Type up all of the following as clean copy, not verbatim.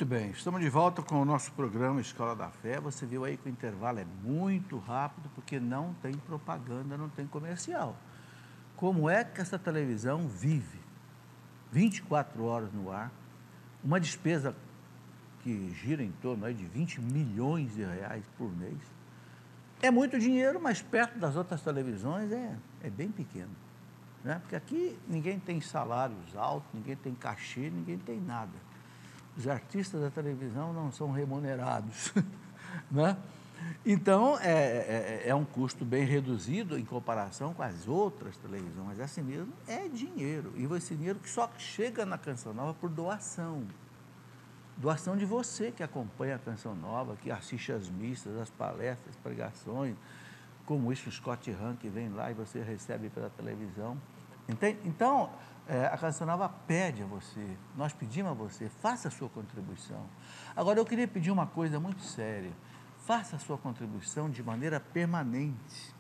Muito bem, estamos de volta com o nosso programa Escola da Fé. Você viu aí que o intervalo é muito rápido, porque não tem propaganda, não tem comercial. Como é que essa televisão vive 24 horas no ar, uma despesa que gira em torno aí de 20 milhões de reais por mês? É muito dinheiro, mas perto das outras televisões é bem pequeno, né? Porque aqui ninguém tem salários altos, ninguém tem cachê, ninguém tem nada. Os artistas da televisão não são remunerados, né? Então, é um custo bem reduzido em comparação com as outras televisões, mas assim mesmo é dinheiro, e esse dinheiro que só chega na Canção Nova por doação. Doação de você que acompanha a Canção Nova, que assiste às missas, às palestras, pregações, como isso o Scott Hahn, que vem lá e você recebe pela televisão. Entende? Então, a Canção Nova pede a você, nós pedimos a você, faça a sua contribuição. Agora, eu queria pedir uma coisa muito séria: faça a sua contribuição de maneira permanente,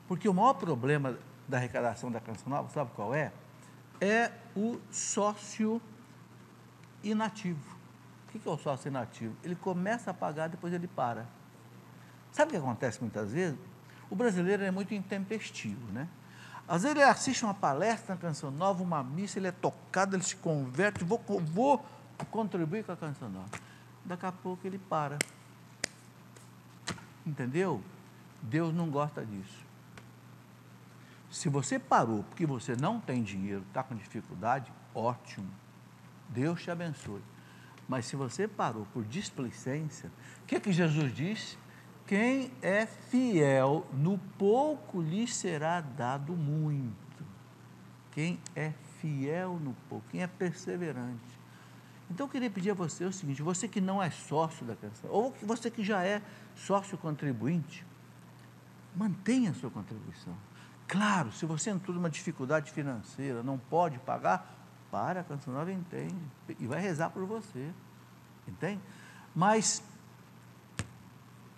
porque o maior problema da arrecadação da Canção Nova, sabe qual é? É o sócio inativo. O que é o sócio inativo? Ele começa a pagar, depois ele para. Sabe o que acontece muitas vezes? O brasileiro é muito intempestivo, né? Às vezes ele assiste uma palestra na Canção Nova, uma missa, ele é tocado, ele se converte, vou contribuir com a Canção Nova. Daqui a pouco ele para. Entendeu? Deus não gosta disso. Se você parou porque você não tem dinheiro, está com dificuldade, ótimo. Deus te abençoe. Mas se você parou por displicência, o que Jesus disse? Quem é fiel no pouco lhe será dado muito. Quem é fiel no pouco, quem é perseverante. Então eu queria pedir a você o seguinte: você que não é sócio da Canção, ou você que já é sócio contribuinte, mantenha a sua contribuição. Claro, se você entrou numa dificuldade financeira, não pode pagar, para, a Canção Nova entende e vai rezar por você, entende? Mas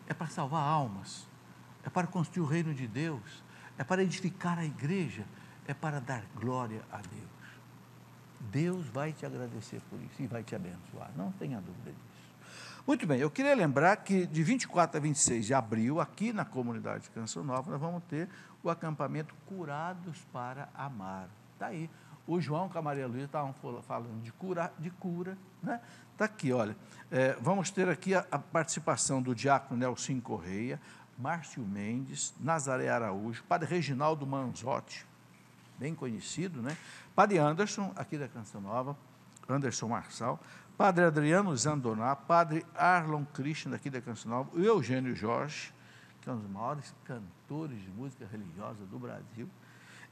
é para salvar almas, é para construir o reino de Deus, é para edificar a igreja, é para dar glória a Deus. Deus vai te agradecer por isso e vai te abençoar, não tenha dúvida disso. Muito bem, eu queria lembrar que de 24 a 26 de abril, aqui na comunidade de Canção Nova, nós vamos ter o acampamento Curados para Amar. Está aí. O João com a Maria Luísa estavam falando de cura, né? Está aqui, olha. Vamos ter aqui a participação do diácono Nelson Correia, Márcio Mendes, Nazaré Araújo, Padre Reginaldo Manzotti, bem conhecido, né? Padre Anderson, aqui da Canção Nova, Anderson Marçal, Padre Adriano Zandoná, Padre Arlon Christian, daqui da Canção Nova, o Eugênio Jorge, que é um dos maiores cantores de música religiosa do Brasil,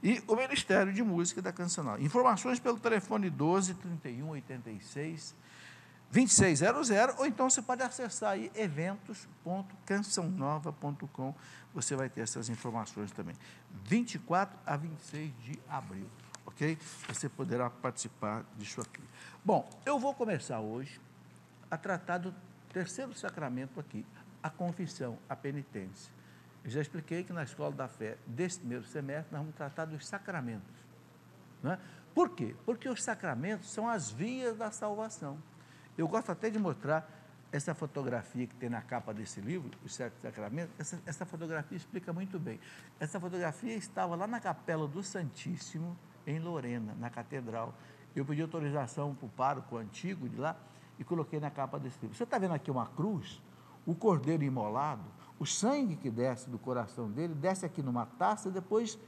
e o Ministério de Música da Canção Nova. Informações pelo telefone 12 31 86 2600, ou então você pode acessar aí eventos.cançãonova.com, você vai ter essas informações também. 24 a 26 de abril, ok? Você poderá participar disso aqui. Bom, eu vou começar hoje a tratar do terceiro sacramento aqui, a confissão, a penitência. Eu já expliquei que na Escola da Fé, desse primeiro semestre, nós vamos tratar dos sacramentos, né? Por quê? Porque os sacramentos são as vias da salvação. Eu gosto até de mostrar essa fotografia que tem na capa desse livro, Os Sete Sacramentos. Essa fotografia explica muito bem. Essa fotografia estava lá na Capela do Santíssimo, em Lorena, na Catedral. Eu pedi autorização para o pároco antigo de lá e coloquei na capa desse livro. Você está vendo aqui uma cruz? O cordeiro imolado, o sangue que desce do coração dele, desce aqui numa taça e depois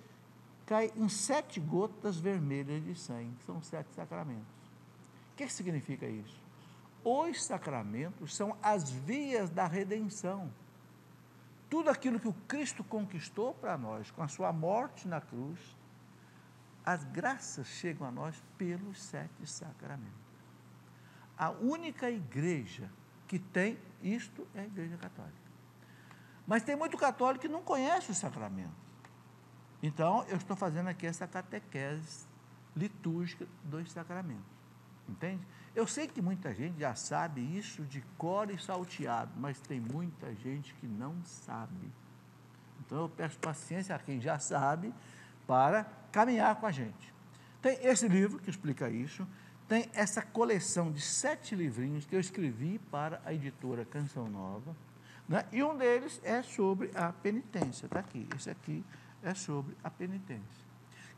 cai em 7 gotas vermelhas de sangue. São 7 sacramentos. O que significa isso? Os sacramentos são as vias da redenção. Tudo aquilo que o Cristo conquistou para nós, com a sua morte na cruz, as graças chegam a nós pelos 7 sacramentos. A única igreja que tem isto é a Igreja Católica. Mas tem muito católico que não conhece os sacramentos. Então, eu estou fazendo aqui essa catequese litúrgica dos sacramentos. Entende? Eu sei que muita gente já sabe isso de cor e salteado, mas tem muita gente que não sabe. Então, eu peço paciência a quem já sabe para caminhar com a gente. Tem esse livro que explica isso, tem essa coleção de 7 livrinhos que eu escrevi para a editora Canção Nova, né? E um deles é sobre a penitência, está aqui, esse aqui é sobre a penitência.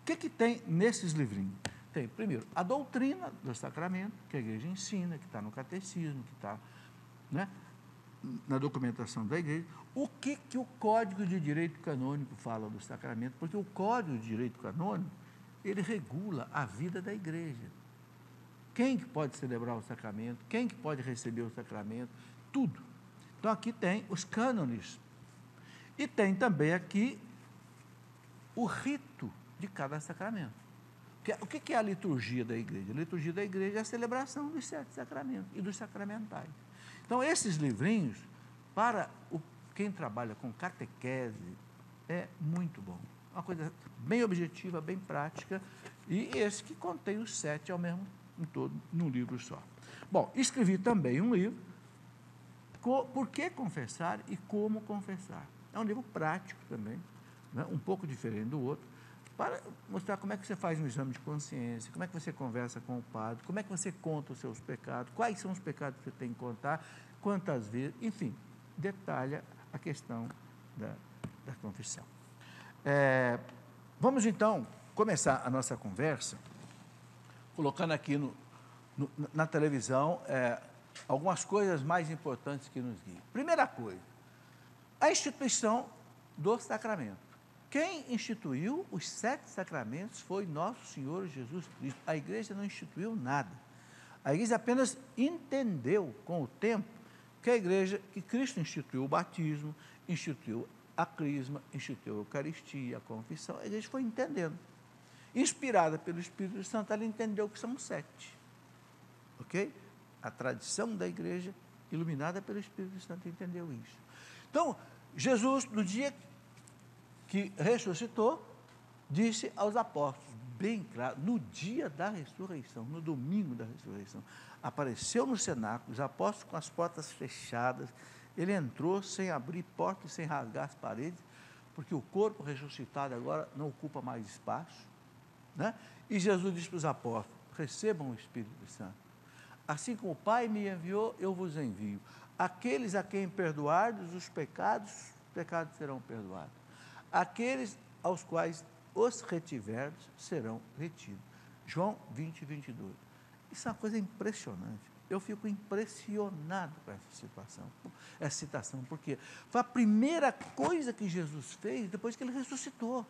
O que tem nesses livrinhos? Tem, primeiro, a doutrina do sacramento, que a igreja ensina, que está no catecismo, que está, né, na documentação da igreja. O que o Código de Direito Canônico fala do sacramento? Porque o Código de Direito Canônico, ele regula a vida da igreja. Quem que pode celebrar o sacramento, quem que pode receber o sacramento, tudo. Então, aqui tem os cânones. E tem também aqui o rito de cada sacramento. O que é a liturgia da igreja? A liturgia da igreja é a celebração dos 7 sacramentos e dos sacramentais. Então, esses livrinhos, para quem trabalha com catequese, é muito bom. Uma coisa bem objetiva, bem prática, e esse que contém os 7 ao mesmo em todo, num livro só. Bom, escrevi também um livro, Por que confessar e como confessar. É um livro prático também, né, um pouco diferente do outro, para mostrar como é que você faz um exame de consciência, como é que você conversa com o padre, como é que você conta os seus pecados, quais são os pecados que você tem que contar, quantas vezes, enfim, detalha a questão da confissão. Vamos, então, começar a nossa conversa colocando aqui na televisão algumas coisas mais importantes que nos guiam. Primeira coisa, a instituição do sacramento. Quem instituiu os 7 sacramentos foi nosso Senhor Jesus Cristo. A igreja não instituiu nada. A igreja apenas entendeu com o tempo que Cristo instituiu o batismo, instituiu a crisma, instituiu a Eucaristia, a confissão. A igreja foi entendendo. Inspirada pelo Espírito Santo, ela entendeu que são 7. Ok? A tradição da igreja, iluminada pelo Espírito Santo, entendeu isso. Então, Jesus, no dia que ressuscitou, disse aos apóstolos, bem claro, no dia da ressurreição, no domingo da ressurreição, apareceu no cenáculo, os apóstolos com as portas fechadas, ele entrou sem abrir portas, sem rasgar as paredes, porque o corpo ressuscitado agora não ocupa mais espaço, né? E Jesus disse para os apóstolos, recebam o Espírito Santo. Assim como o Pai me enviou, eu vos envio. Aqueles a quem perdoardes os pecados serão perdoados. Aqueles aos quais os retiverdes serão retidos. João 20, 22. Isso é uma coisa impressionante. Eu fico impressionado com essa citação, porque foi a primeira coisa que Jesus fez depois que ele ressuscitou.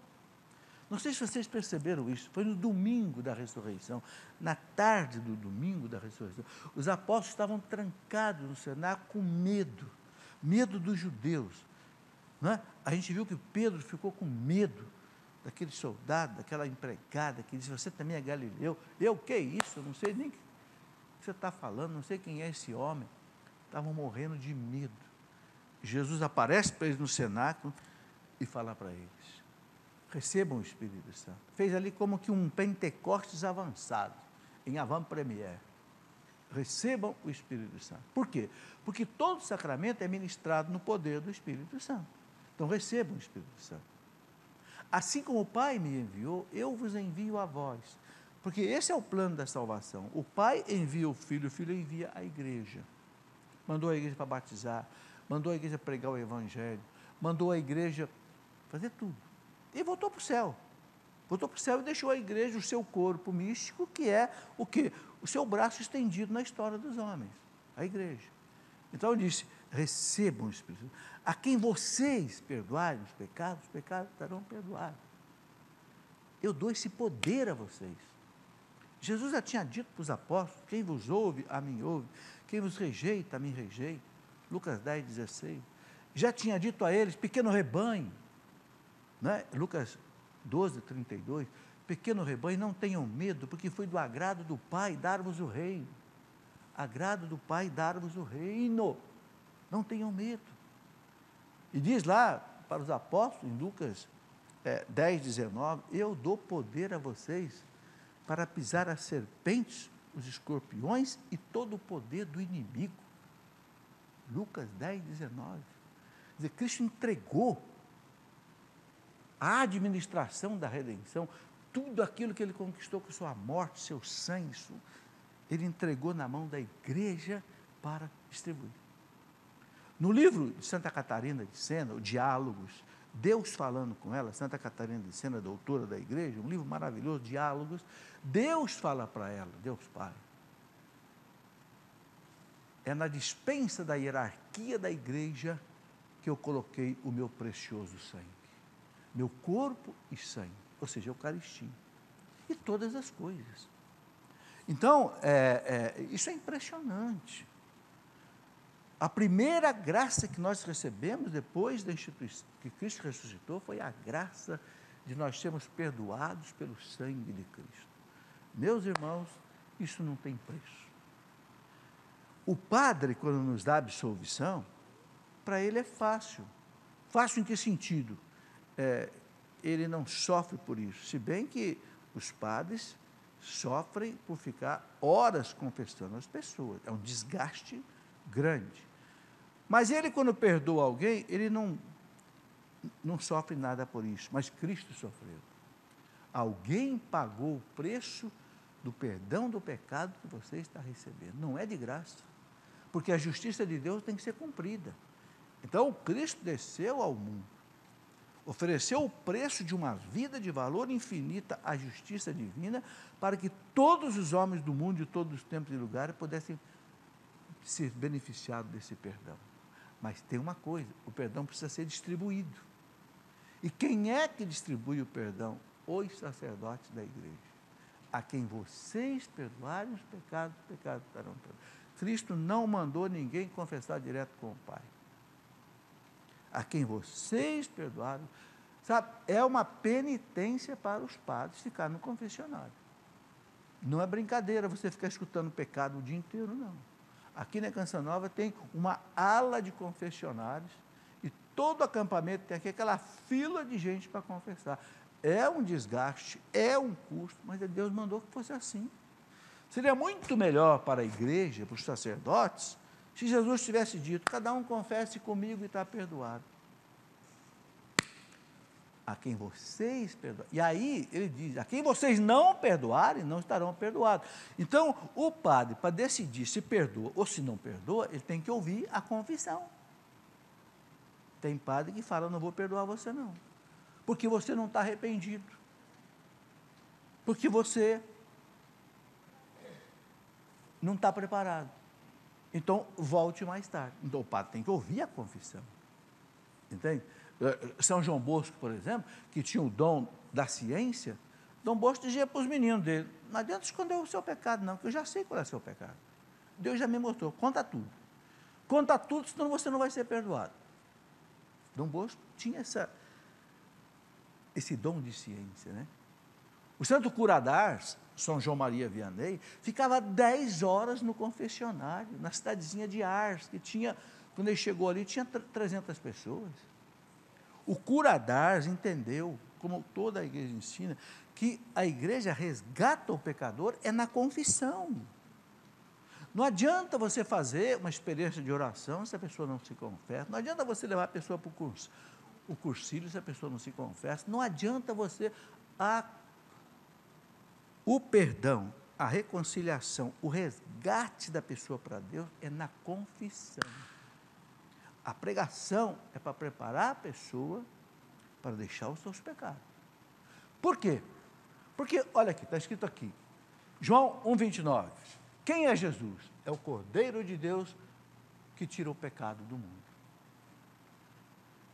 Não sei se vocês perceberam isso, foi no domingo da ressurreição, na tarde do domingo da ressurreição. Os apóstolos estavam trancados no cenáculo com medo dos judeus. Não é? A gente viu que Pedro ficou com medo daquele soldado, daquela empregada que disse, você também é galileu. Eu, que isso? Eu não sei nem o que você está falando, não sei quem é esse homem. Estavam morrendo de medo. Jesus aparece para eles no cenáculo e fala para eles, recebam o Espírito Santo. Fez ali como que um Pentecostes avançado, em avant-première. Recebam o Espírito Santo. Por quê? Porque todo sacramento é ministrado no poder do Espírito Santo. Então, recebam o Espírito Santo. Assim como o Pai me enviou, eu vos envio a vós. Porque esse é o plano da salvação. O Pai envia o Filho envia a igreja. Mandou a igreja para batizar, mandou a igreja pregar o Evangelho, mandou a igreja fazer tudo. E voltou para o céu. Voltou para o céu e deixou a igreja, o seu corpo místico, que é o quê? O seu braço estendido na história dos homens, a igreja. Então, ele disse, recebam o Espírito Santo. A quem vocês perdoarem os pecados estarão perdoados. Eu dou esse poder a vocês. Jesus já tinha dito para os apóstolos, quem vos ouve, a mim ouve. Quem vos rejeita, a mim rejeita. Lucas 10, 16. Já tinha dito a eles, pequeno rebanho, né? Lucas 12, 32, pequeno rebanho, não tenham medo, porque foi do agrado do Pai dar-vos o reino. Agrado do Pai dar-vos o reino. Não tenham medo. E diz lá para os apóstolos, em Lucas 10, 19, eu dou poder a vocês para pisar as serpentes, os escorpiões e todo o poder do inimigo. Lucas 10, 19. Quer dizer, Cristo entregou a administração da redenção, tudo aquilo que ele conquistou com sua morte, seu sangue, ele entregou na mão da igreja para distribuir. No livro de Santa Catarina de Sena, o Diálogos, Deus falando com ela, Santa Catarina de Sena, doutora da igreja, um livro maravilhoso, Diálogos, Deus fala para ela, Deus Pai. É na dispensa da hierarquia da igreja que eu coloquei o meu precioso sangue, meu corpo e sangue, ou seja, a Eucaristia, e todas as coisas. Então, isso é impressionante. A primeira graça que nós recebemos depois da instituição que Cristo ressuscitou foi a graça de nós sermos perdoados pelo sangue de Cristo. Meus irmãos, isso não tem preço. O padre, quando nos dá absolvição, para ele é fácil. Fácil em que sentido? Ele não sofre por isso, se bem que os padres sofrem por ficar horas confessando as pessoas. É um desgaste grande. Mas ele, quando perdoa alguém, ele não sofre nada por isso, mas Cristo sofreu. Alguém pagou o preço do perdão do pecado que você está recebendo. Não é de graça, porque a justiça de Deus tem que ser cumprida. Então, Cristo desceu ao mundo, ofereceu o preço de uma vida de valor infinita à justiça divina, para que todos os homens do mundo, de todos os tempos e lugares, pudessem ser beneficiados desse perdão. Mas tem uma coisa, o perdão precisa ser distribuído. E quem é que distribui o perdão? Os sacerdotes da igreja. A quem vocês perdoarem os pecados estarão perdoados. Cristo não mandou ninguém confessar direto com o Pai. A quem vocês perdoarem, sabe, é uma penitência para os padres ficar no confessionário. Não é brincadeira você ficar escutando o pecado o dia inteiro, não. Aqui na Canção Nova tem uma ala de confessionários e todo acampamento tem aqui aquela fila de gente para confessar. É um desgaste, é um custo, mas Deus mandou que fosse assim. Seria muito melhor para a igreja, para os sacerdotes, se Jesus tivesse dito, cada um confesse comigo e está perdoado. A quem vocês perdoarem. E aí ele diz, a quem vocês não perdoarem, não estarão perdoados. Então, o padre, para decidir se perdoa ou se não perdoa, ele tem que ouvir a confissão. Tem padre que fala, não vou perdoar você não, porque você não está arrependido, porque você não está preparado. Então, volte mais tarde. Então, o padre tem que ouvir a confissão. Entende? São João Bosco, por exemplo, que tinha o dom da ciência, Dom Bosco dizia para os meninos dele, não adianta esconder o seu pecado não, porque eu já sei qual é o seu pecado. Deus já me mostrou, conta tudo. Conta tudo, senão você não vai ser perdoado. Dom Bosco tinha esse dom de ciência, né? O santo cura d'Ars, São João Maria Vianney, ficava 10 horas no confessionário, na cidadezinha de Ars, que tinha, quando ele chegou ali, tinha 300 pessoas. O cura d'Ars entendeu, como toda a igreja ensina, que a igreja resgata o pecador é na confissão. Não adianta você fazer uma experiência de oração se a pessoa não se confessa, não adianta você levar a pessoa para o cursilho se a pessoa não se confessa, não adianta você... O perdão, a reconciliação, o resgate da pessoa para Deus é na confissão. A pregação é para preparar a pessoa para deixar os seus pecados. Por quê? Porque, olha aqui, está escrito aqui, João 1,29, quem é Jesus? É o Cordeiro de Deus que tira o pecado do mundo.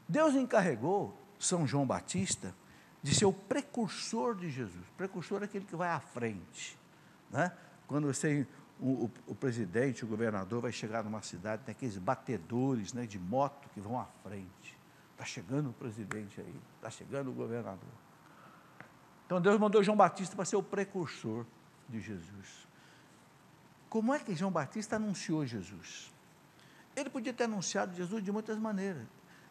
Deus encarregou São João Batista de ser o precursor de Jesus. Precursor é aquele que vai à frente, né? Quando você, o presidente, o governador vai chegar numa cidade, tem aqueles batedores, né, de moto que vão à frente. Está chegando o presidente aí, está chegando o governador. Então Deus mandou João Batista para ser o precursor de Jesus. Como é que João Batista anunciou Jesus? Ele podia ter anunciado Jesus de muitas maneiras.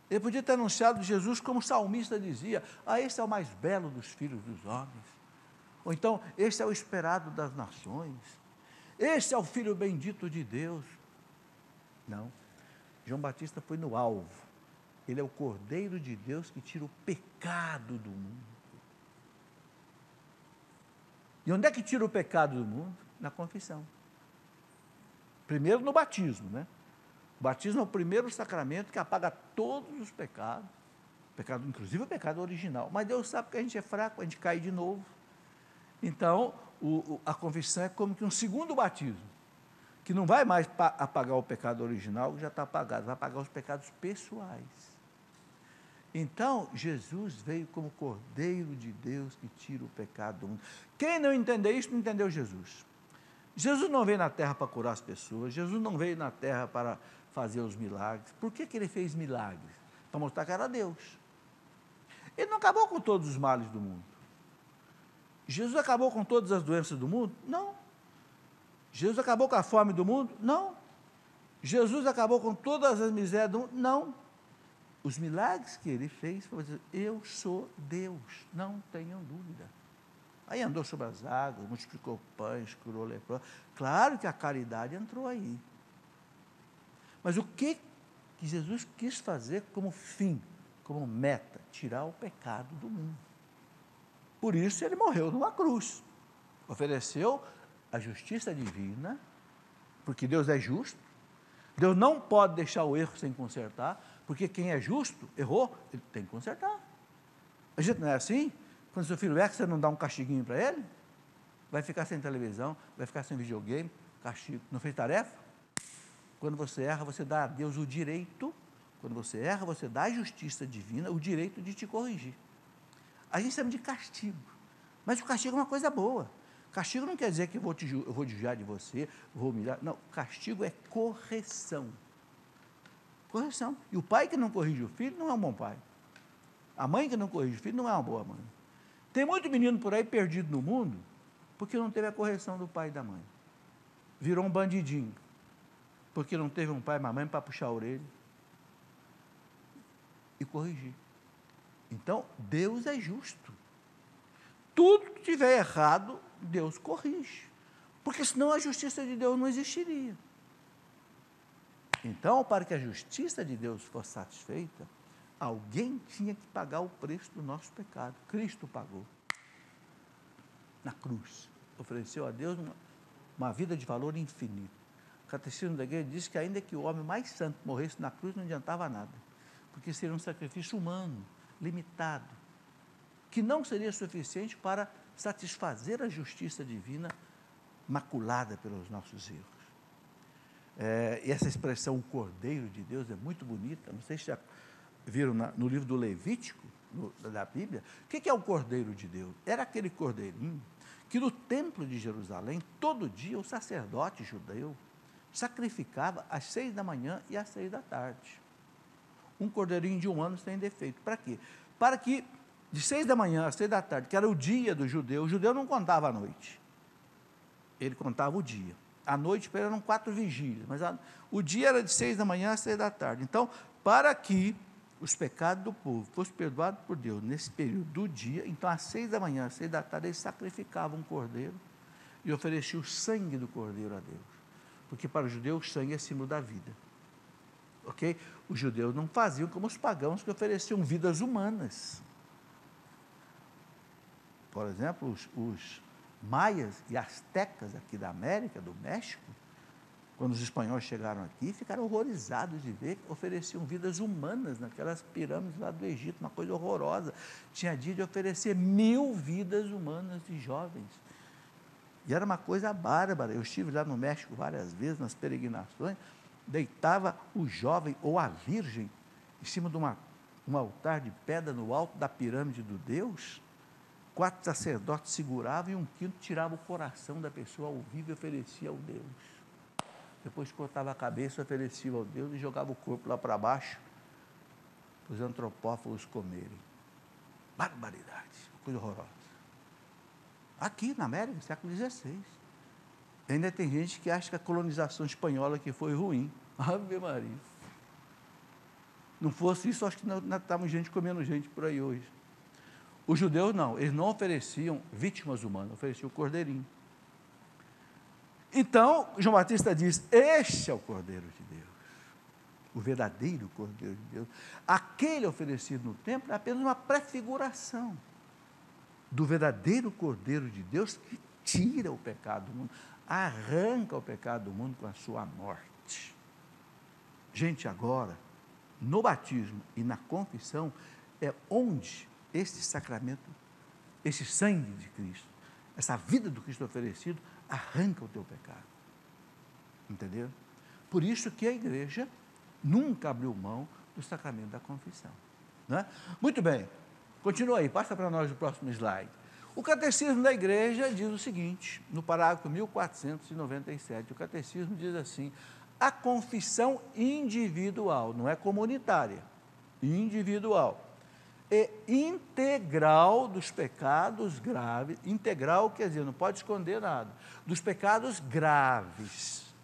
Ele podia ter anunciado Jesus como o salmista dizia, esse é o mais belo dos filhos dos homens. Ou então, esse é o esperado das nações. Esse é o filho bendito de Deus. Não, João Batista foi no alvo. Ele é o Cordeiro de Deus que tira o pecado do mundo. E onde é que tira o pecado do mundo? Na confissão. Primeiro no batismo, né? O batismo é o primeiro sacramento que apaga todos os pecados, inclusive o pecado original. Mas Deus sabe que a gente é fraco, a gente cai de novo. Então, a confissão é como que um segundo batismo, que não vai mais apagar o pecado original, que já está apagado, vai apagar os pecados pessoais. Então, Jesus veio como Cordeiro de Deus que tira o pecado do mundo. Quem não entender isso, não entendeu Jesus. Jesus não veio na terra para curar as pessoas, Jesus não veio na terra para fazer os milagres. Por que ele fez milagres? Para mostrar que era Deus. Ele não acabou com todos os males do mundo. Jesus acabou com todas as doenças do mundo? Não. Jesus acabou com a fome do mundo? Não. Jesus acabou com todas as misérias do mundo? Não. Os milagres que ele fez foi dizer, eu sou Deus, não tenham dúvida. Aí andou sobre as águas, multiplicou pães, curou leprosos. Claro que a caridade entrou aí. Mas o que Jesus quis fazer como fim, como meta? Tirar o pecado do mundo. Por isso ele morreu numa cruz. Ofereceu a justiça divina, porque Deus é justo. Deus não pode deixar o erro sem consertar, porque quem é justo, errou, ele tem que consertar. A gente não é assim? Quando seu filho erra, você não dá um castiguinho para ele? Vai ficar sem televisão, vai ficar sem videogame, castigo. Não fez tarefa? Quando você erra, você dá a Deus o direito, quando você erra, você dá à justiça divina o direito de te corrigir. A gente chama de castigo, mas o castigo é uma coisa boa. Castigo não quer dizer que eu vou judiar de você, vou humilhar. Não, castigo é correção. Correção. E o pai que não corrige o filho não é um bom pai. A mãe que não corrige o filho não é uma boa mãe. Tem muito menino por aí perdido no mundo porque não teve a correção do pai e da mãe. Virou um bandidinho porque não teve um pai e uma mãe para puxar a orelha e corrigir. Então, Deus é justo. Tudo que tiver errado, Deus corrige. Porque senão a justiça de Deus não existiria. Então, para que a justiça de Deus fosse satisfeita, alguém tinha que pagar o preço do nosso pecado. Cristo pagou. Na cruz. Ofereceu a Deus uma vida de valor infinito. O Catecismo da Igreja diz que ainda que o homem mais santo morresse na cruz, não adiantava nada. Porque seria um sacrifício humano, limitado, que não seria suficiente para satisfazer a justiça divina maculada pelos nossos erros. E essa expressão, o Cordeiro de Deus, é muito bonita. Não sei se já viram no livro do Levítico, da Bíblia. O que é o Cordeiro de Deus? Era aquele cordeirinho que no templo de Jerusalém, todo dia, o sacerdote judeu sacrificava às 6 da manhã e às 6 da tarde. Um cordeirinho de 1 ano sem defeito. Para quê? Para que de 6 da manhã às 6 da tarde, que era o dia do judeu, o judeu não contava a noite. Ele contava o dia. A noite para ele eram 4 vigílias, mas o dia era de 6 da manhã às 6 da tarde. Então, para que os pecados do povo fossem perdoados por Deus nesse período do dia, então às 6 da manhã, às 6 da tarde, eles sacrificavam um cordeiro e ofereciam o sangue do cordeiro a Deus. Porque para o judeu o sangue é símbolo da vida. Ok? Os judeus não faziam como os pagãos que ofereciam vidas humanas. Por exemplo, os maias e astecas aqui da América, do México, quando os espanhóis chegaram aqui, ficaram horrorizados de ver que ofereciam vidas humanas naquelas pirâmides lá do Egito, uma coisa horrorosa. Tinha dia de oferecer 1000 vidas humanas de jovens. E era uma coisa bárbara. Eu estive lá no México várias vezes, nas peregrinações, deitava o jovem ou a virgem em cima de um altar de pedra no alto da pirâmide do Deus. 4 sacerdotes seguravam e um quinto tirava o coração da pessoa ao vivo e oferecia ao Deus. Depois cortava a cabeça, oferecia ao Deus e jogava o corpo lá para baixo para os antropófagos comerem. Barbaridade, coisa horrorosa. Aqui na América, século XVI. Ainda tem gente que acha que a colonização espanhola que foi ruim. Ave Maria. Não fosse isso, acho que não estávamos gente comendo gente por aí hoje. Os judeus não, eles não ofereciam vítimas humanas, ofereciam o cordeirinho. Então, João Batista diz, este é o Cordeiro de Deus, o verdadeiro Cordeiro de Deus. Aquele oferecido no templo é apenas uma prefiguração do verdadeiro Cordeiro de Deus que tira o pecado do mundo, arranca o pecado do mundo com a sua morte. Gente, agora, no batismo e na confissão, é onde esse sacramento, esse sangue de Cristo, essa vida do Cristo oferecido, arranca o teu pecado. Entendeu? Por isso que a igreja nunca abriu mão do sacramento da confissão. Né? Muito bem, continua aí, passa para nós o próximo slide. O Catecismo da Igreja diz o seguinte, no parágrafo 1497, o Catecismo diz assim: a confissão individual, não é comunitária, individual, e integral dos pecados graves, integral quer dizer, não pode esconder nada, dos pecados graves,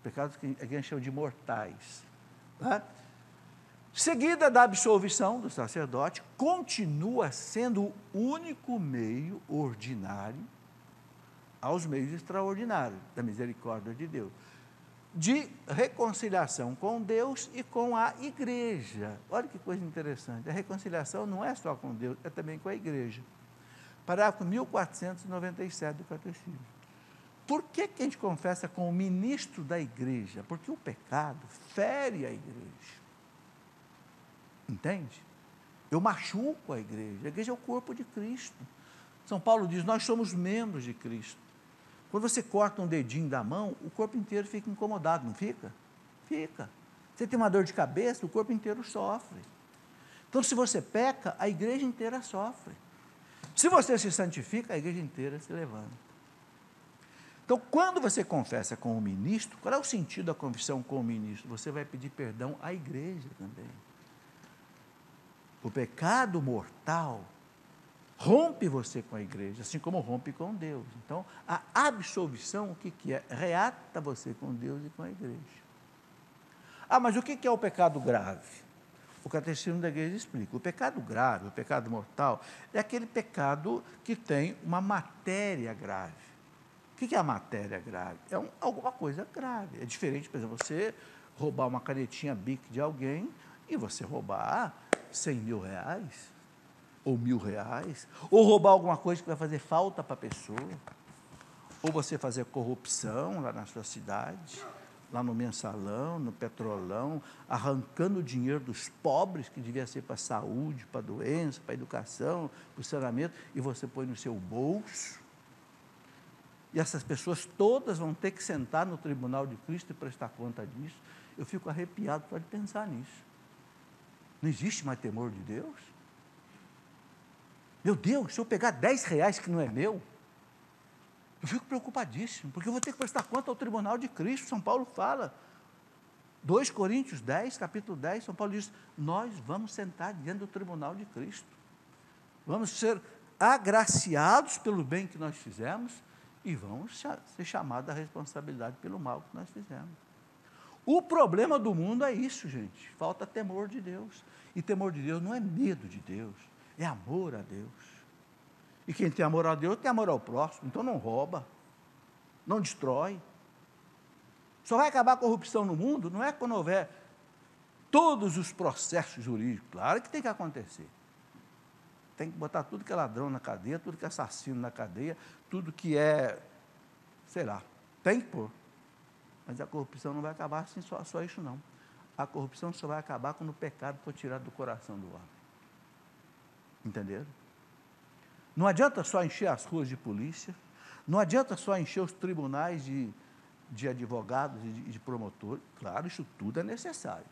pecados que a gente chama de mortais, tá? Seguida da absolvição do sacerdote, continua sendo o único meio ordinário aos meios extraordinários da misericórdia de Deus, de reconciliação com Deus e com a igreja. Olha que coisa interessante, a reconciliação não é só com Deus, é também com a igreja. Parágrafo 1497 do Catecismo. Por que a gente confessa com o ministro da igreja? Porque o pecado fere a igreja. Entende? Eu machuco a igreja é o corpo de Cristo. São Paulo diz, nós somos membros de Cristo. Quando você corta um dedinho da mão, o corpo inteiro fica incomodado, não fica? Fica. Você tem uma dor de cabeça, o corpo inteiro sofre. Então, se você peca, a igreja inteira sofre. Se você se santifica, a igreja inteira se levanta. Então, quando você confessa com o ministro, qual é o sentido da confissão com o ministro? Você vai pedir perdão à igreja também. O pecado mortal rompe você com a igreja, assim como rompe com Deus. Então, a absolvição, o que é? Reata você com Deus e com a igreja. Ah, mas o que é o pecado grave? O Catecismo da Igreja explica. O pecado grave, o pecado mortal, é aquele pecado que tem uma matéria grave. O que é a matéria grave? É alguma coisa grave. É diferente, por exemplo, você roubar uma canetinha Bic de alguém e você roubar 100 mil reais, ou R$1.000, ou roubar alguma coisa que vai fazer falta para a pessoa, ou você fazer corrupção lá na sua cidade, lá no mensalão, no petrolão, arrancando o dinheiro dos pobres, que devia ser para a saúde, para a doença, para a educação, para o saneamento, e você põe no seu bolso. E essas pessoas todas vão ter que sentar no tribunal de Cristo e prestar conta disso. Eu fico arrepiado só de pensar nisso. Não existe mais temor de Deus? Meu Deus, se eu pegar R$10 que não é meu, eu fico preocupadíssimo, porque eu vou ter que prestar conta ao tribunal de Cristo. São Paulo fala, 2 Coríntios 10, capítulo 10, São Paulo diz, nós vamos sentar diante do tribunal de Cristo. Vamos ser agraciados pelo bem que nós fizemos e vamos ser chamados à responsabilidade pelo mal que nós fizemos. O problema do mundo é isso, gente, falta temor de Deus. E temor de Deus não é medo de Deus, é amor a Deus. E quem tem amor a Deus tem amor ao próximo, então não rouba, não destrói. Só vai acabar a corrupção no mundo, não é quando houver todos os processos jurídicos, claro que tem que acontecer. Tem que botar tudo que é ladrão na cadeia, tudo que é assassino na cadeia, tudo que é, sei lá, tem que pôr. Mas a corrupção não vai acabar assim, só isso não. A corrupção só vai acabar quando o pecado for tirado do coração do homem. Entenderam? Não adianta só encher as ruas de polícia, não adianta só encher os tribunais de advogados e de promotores. Claro, isso tudo é necessário.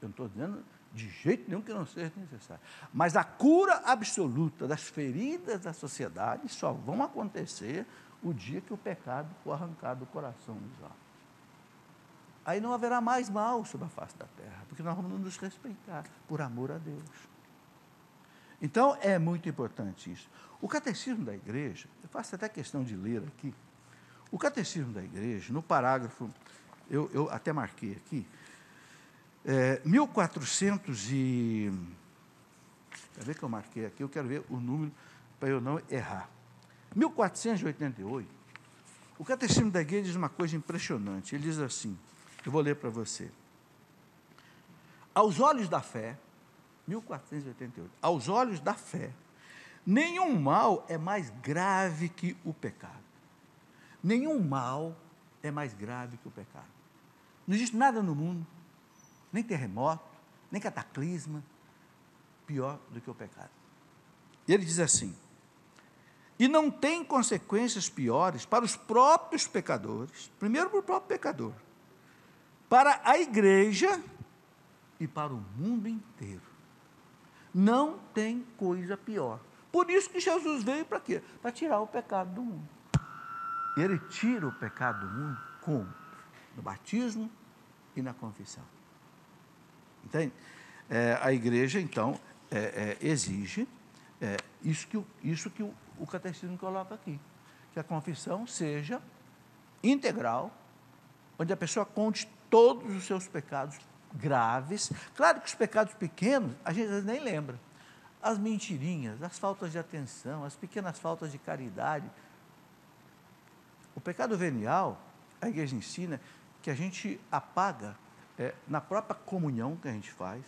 Eu não estou dizendo de jeito nenhum que não seja necessário. Mas a cura absoluta das feridas da sociedade só vão acontecer o dia que o pecado for arrancado do coração dos homens. Aí não haverá mais mal sobre a face da terra, porque nós vamos nos respeitar, por amor a Deus. Então, é muito importante isso. O Catecismo da Igreja, eu faço até questão de ler aqui, o Catecismo da Igreja, no parágrafo, eu até marquei aqui, 1400 e... Quer ver que eu marquei aqui? Eu quero ver o número para eu não errar. 1488, o Catecismo da Igreja diz uma coisa impressionante. Ele diz assim, eu vou ler para você. Aos olhos da fé, 1488, aos olhos da fé, Nenhum mal é mais grave que o pecado. Nenhum mal é mais grave que o pecado. Não existe nada no mundo, nem terremoto, nem cataclisma, pior do que o pecado. E ele diz assim: e não tem consequências piores para os próprios pecadores, primeiro para o próprio pecador, para a igreja e para o mundo inteiro. Não tem coisa pior. Por isso que Jesus veio para quê? Para tirar o pecado do mundo. Ele tira o pecado do mundo como? No batismo e na confissão. Entende? A igreja, então, exige isso que o catecismo coloca aqui, que a confissão seja integral, onde a pessoa conte todos os seus pecados graves. Claro que os pecados pequenos, a gente às vezes nem lembra. As mentirinhas, as faltas de atenção, as pequenas faltas de caridade. O pecado venial, a igreja ensina que a gente apaga na própria comunhão que a gente faz.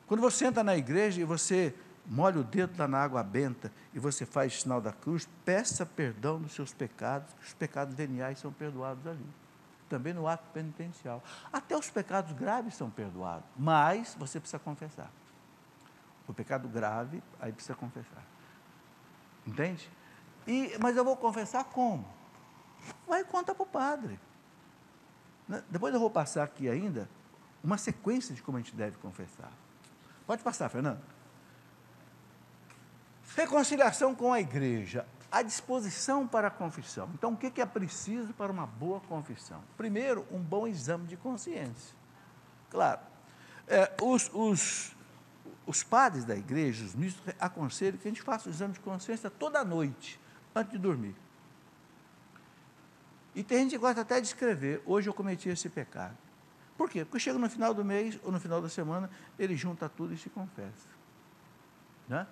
Quando você entra na igreja e você molha o dedo lá na água benta e você faz o sinal da cruz, peça perdão dos seus pecados, que os pecados veniais são perdoados ali. Também no ato penitencial. Até os pecados graves são perdoados, mas você precisa confessar. O pecado grave, aí precisa confessar. Entende? Mas eu vou confessar como? Vai e conta para o padre. Depois eu vou passar aqui ainda uma sequência de como a gente deve confessar. Pode passar, Fernando. Reconciliação com a igreja, a disposição para a confissão. Então, o que é preciso para uma boa confissão? Primeiro, um bom exame de consciência. Claro, os padres da igreja, os ministros, aconselham que a gente faça o exame de consciência toda noite, antes de dormir. E tem gente que gosta até de escrever: hoje eu cometi esse pecado. Por quê? Porque chega no final do mês ou no final da semana, ele junta tudo e se confessa. Né?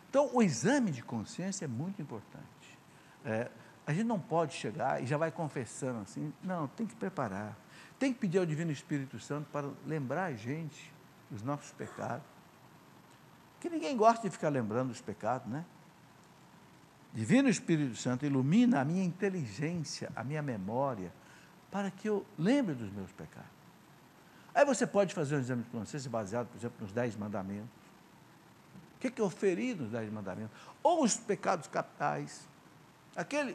Então, o exame de consciência é muito importante. A gente não pode chegar e já vai confessando assim. Não, tem que preparar. Tem que pedir ao Divino Espírito Santo para lembrar a gente dos nossos pecados. Porque ninguém gosta de ficar lembrando dos pecados, né? Divino Espírito Santo, ilumina a minha inteligência, a minha memória, para que eu lembre dos meus pecados. Aí você pode fazer um exame de consciência baseado, por exemplo, nos 10 mandamentos. O que eu feri nos 10 mandamentos? Ou os pecados capitais.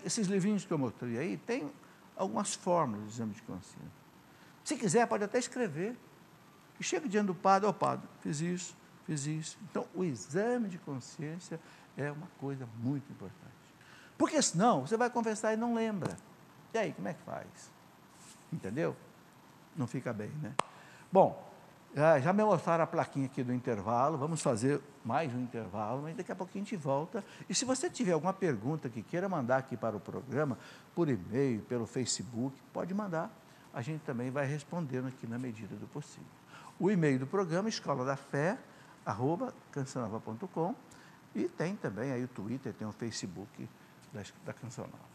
Esses livrinhos que eu mostrei aí, tem algumas fórmulas de exame de consciência. Se quiser, pode até escrever. E chega diante do padre: ó, padre, fiz isso, fiz isso. Então, o exame de consciência é uma coisa muito importante. Porque senão, você vai confessar e não lembra. E aí, como é que faz? Entendeu? Não fica bem, né? Bom, já me mostraram a plaquinha aqui do intervalo, vamos fazer mais um intervalo, mas daqui a pouquinho a gente volta. E se você tiver alguma pergunta que queira mandar aqui para o programa, por e-mail, pelo Facebook, pode mandar. A gente também vai respondendo aqui na medida do possível. O e-mail do programa, escoladafé@cancionnova.com, e tem também aí o Twitter, tem o Facebook da Canção Nova.